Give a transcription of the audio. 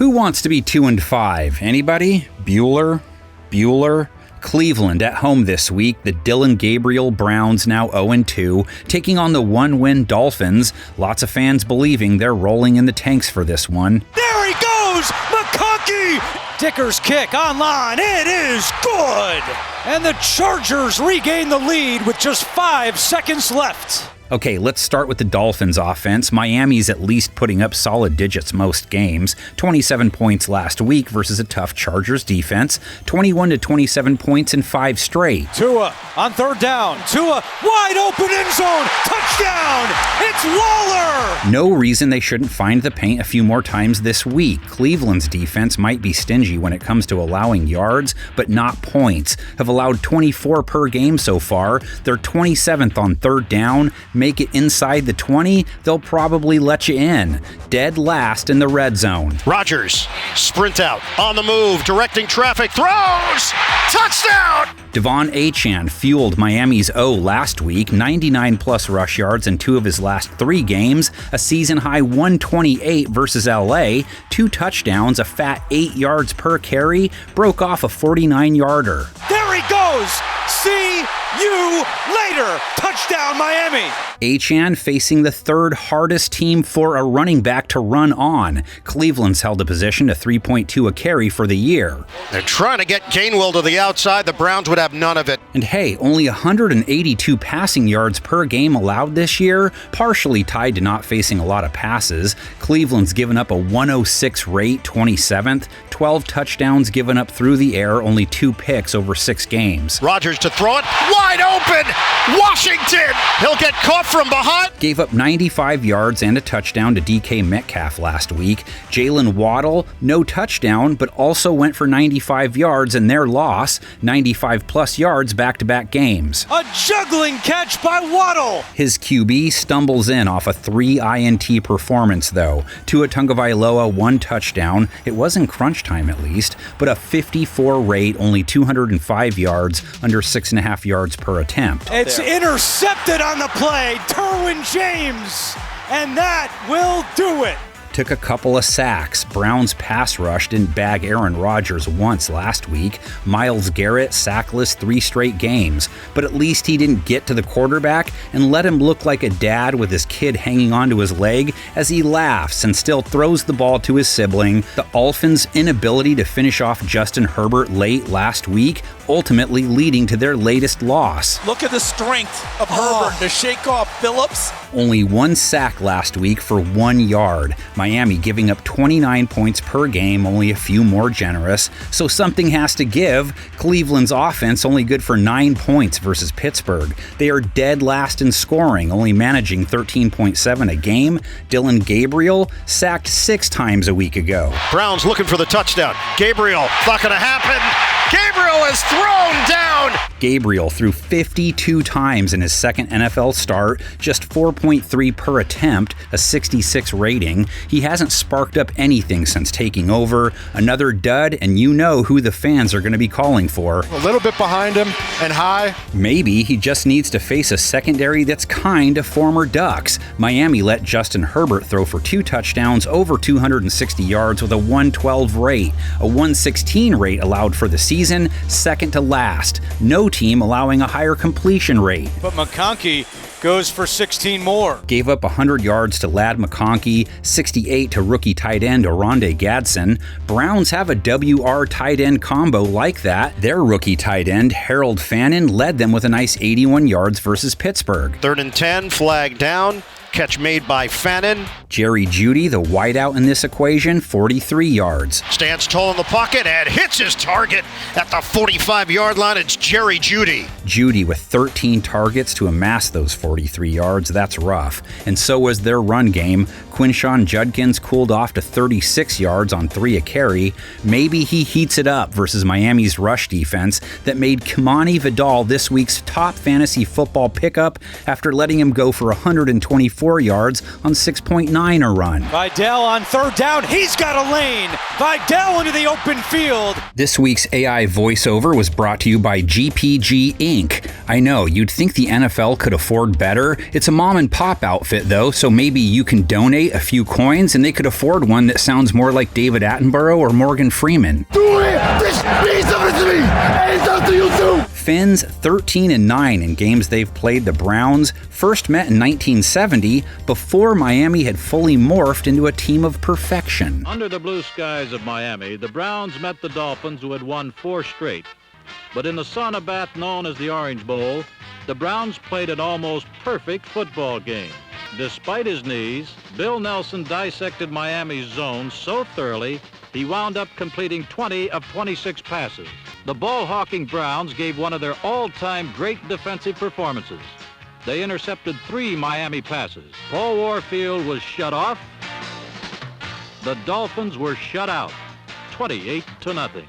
Who wants to be 2-5? Anybody? Bueller? Cleveland at home this week. The Dillon Gabriel Browns now 0-2, taking on the one-win Dolphins. Lots of fans believing they're rolling in the tanks for this one. There he goes! McConkey! Dicker's kick online. It is good! And the Chargers regain the lead with just 5 seconds left. Okay, let's start with the Dolphins offense. Miami's at least putting up solid digits most games. 27 points last week versus a tough Chargers defense. 21 to 27 points in 5 straight. Tua on third down. Tua wide open end zone. Touchdown! It's Waller! No reason they shouldn't find the paint a few more times this week. Cleveland's defense might be stingy when it comes to allowing yards, but not points. Have allowed 24 per game so far. They're 27th on third down. Make it inside the 20, they'll probably let you in. Dead last in the red zone. Rodgers, sprint out, on the move, directing traffic, throws! Touchdown! Devon Achane fueled Miami's O last week, 99-plus rush yards in 2 of his last 3 games, a season-high 128 versus LA, 2 touchdowns, a fat 8 yards per carry, broke off a 49-yarder. There he goes! See you later! Touchdown, Miami! Achane facing the 3rd hardest team for a running back to run on. Cleveland's held a position to 3.2 a carry for the year. They're trying to get Gainwell to the outside. The Browns would have none of it. And hey, only 182 passing yards per game allowed this year, partially tied to not facing a lot of passes. Cleveland's given up a 106 rate, 27th, 12 touchdowns given up through the air, only 2 picks over 6 games. Rodgers to throw it, wide open! Washington! He'll get caught from behind. Gave up 95 yards and a touchdown to DK Metcalf last week. Jalen Waddle, no touchdown, but also went for 95 yards in their loss, 95-plus yards back-to-back games. A juggling catch by Waddle! His QB stumbles in off a 3 INT performance, though. Tua Tagovailoa 1 touchdown. It was in crunch time, at least, but a 54 rate, only 205 yards, under 6.5 yards per attempt. It's intercepted on the play, Derwin James, and that will do it. Took a couple of sacks. Browns pass rush didn't bag Aaron Rodgers once last week. Myles Garrett sackless 3 straight games, but at least he didn't get to the quarterback and let him look like a dad with his kid hanging onto his leg as he laughs and still throws the ball to his sibling. The Dolphins' inability to finish off Justin Herbert late last week, ultimately leading to their latest loss. Look at the strength of Herbert to shake off Phillips. Only 1 sack last week for 1 yard. Miami giving up 29 points per game, only a few more generous, so something has to give. Cleveland's offense only good for 9 points versus Pittsburgh. They are dead last in scoring, only managing 13.7 a game. Dillon Gabriel sacked 6 times a week ago. Browns looking for the touchdown. Gabriel, not going to happen. Gabriel is thrown down. Gabriel threw 52 times in his second NFL start, just 4.3 per attempt, a 66 rating. He hasn't sparked up anything since taking over. Another dud, and you know who the fans are going to be calling for. A little bit behind him and high. Maybe he just needs to face a secondary that's kind of former Ducks. Miami let Justin Herbert throw for 2 touchdowns, over 260 yards with a 112 rate. A 116 rate allowed for the season, second to last. No team allowing a higher completion rate. But McConkey goes for 16 more. Gave up 100 yards to Ladd McConkey, 68 to rookie tight end Oronde Gadsden. Browns have a WR tight end combo like that. Their rookie tight end, Harold Fannin, led them with a nice 81 yards versus Pittsburgh. 3rd and 10, flag down. Catch made by Fannin. Jerry Jeudy, the wideout in this equation, 43 yards. Stands tall in the pocket and hits his target at the 45-yard line. It's Jerry Jeudy. Jeudy with 13 targets to amass those 43 yards. That's rough. And so was their run game. Quinshon Judkins cooled off to 36 yards on 3 a carry. Maybe he heats it up versus Miami's rush defense that made Kimani Vidal this week's top fantasy football pickup after letting him go for 124 4 yards on 6.9 a run. Vidal on third down. He's got a lane. Vidal into the open field. This week's AI voiceover was brought to you by GPG Inc. I know, you'd think the NFL could afford better. It's a mom and pop outfit though, so maybe you can donate a few coins and they could afford one that sounds more like David Attenborough or Morgan Freeman. Do it! This means something to me! And it's up to you too! Fins 13-9 in games they've played. The Browns first met in 1970 before Miami had fully morphed into a team of perfection. Under the blue skies of Miami, the Browns met the Dolphins, who had won 4 straight. But in the sauna bath known as the Orange Bowl, the Browns played an almost perfect football game. Despite his knees, Bill Nelson dissected Miami's zone so thoroughly, he wound up completing 20 of 26 passes. The ball-hawking Browns gave one of their all-time great defensive performances. They intercepted 3 Miami passes. Paul Warfield was shut off. The Dolphins were shut out, 28-0.